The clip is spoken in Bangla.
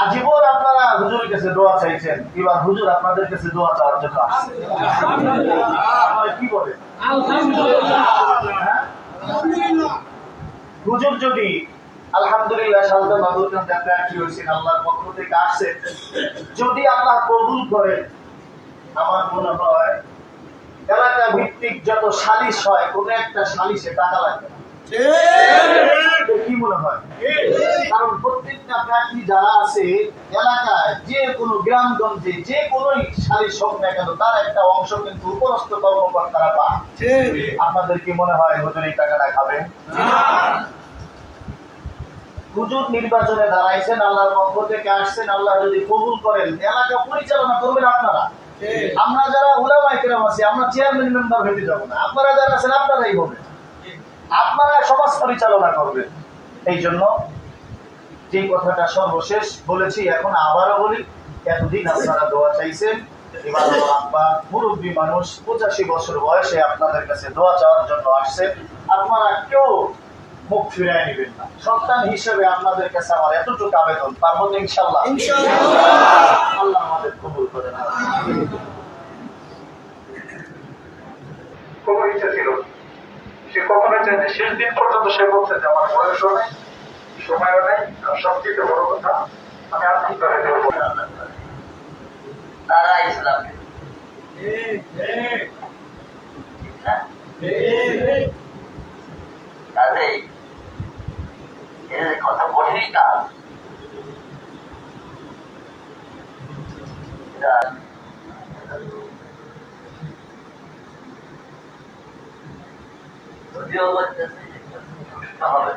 আজীবন আপনারা হুজুরের কাছে দোয়া চাইছেন, এবার হুজুর আপনাদের কাছে দোয়া চাওয়ার জন্য আসছে। আপনারা কি বলেন? হ্যাঁ? হুজুর যদি আলহামদুলিল্লাহ সালদা মাহমুদ খান কি হয়েছেন আল্লাহর পক্ষ থেকে আসছে, যদি আল্লাহ কবুল করেন, আমার মনে হয় এলাকা ভিত্তিক যত সালিশ হয় কোন একটা সালিশে টাকা লাগবে না। কি মনে হয়? কারণ প্রত্যেকটা প্রার্থী যারা আছে এলাকায়, যে কোনো গ্রামগঞ্জে যে কোনো সালিশ হোক না কেন, তার একটা অংশ কিন্তু উপরস্থ কর্মকর্তারা পায়। আপনাদের কি মনে হয় হুজুর এই টাকাটা খাবেন? হুজুর নির্বাচনে দাঁড়াইছেন, আল্লাহর পক্ষ থেকে আসছেন, আল্লাহ যদি কবুল করেন এলাকা পরিচালনা করবেন আপনারা। আমরা যারা উলামায়ে কেরাম আছি আমরা চেয়ারম্যান মেম্বার হতে যাব না, আপনারা যারা আছেন আপনারাই হবেন, আপনারা সমাজ পরিচালনা করবেন। এই জন্য যে কথাটা সর্বশেষ বলেছি এখন আবারও বলি, এতদিন আপনারা দোয়া চাইছেন, এবার আব্বা মুরব্বী মানুষ 85 বছর বয়সে আপনাদের কাছে দোয়া চাওয়ার জন্য আসছেন, আপনারা কেউ মুখ ফিরায় নেবেন না। সন্তান হিসেবে আপনাদের কাছে আমার এতটুকু আবেদন, পারবো তো ইনশাআল্লাহ? আল্লাহ আমাদের কবুল করেন। খুব ইচ্ছা ছিল, সে কখনো চাইছে শেষ দিন পর্যন্ত সে বলছে যে আমার বয়সও নেই, সময়ও নেই, আর সবচেয়ে বড় কথা আমি আত্মীয়তায় দেবো তারা ইসলাম কাজেই এর কথা কঠিনই কাজ। যদিও বলতেছে হবে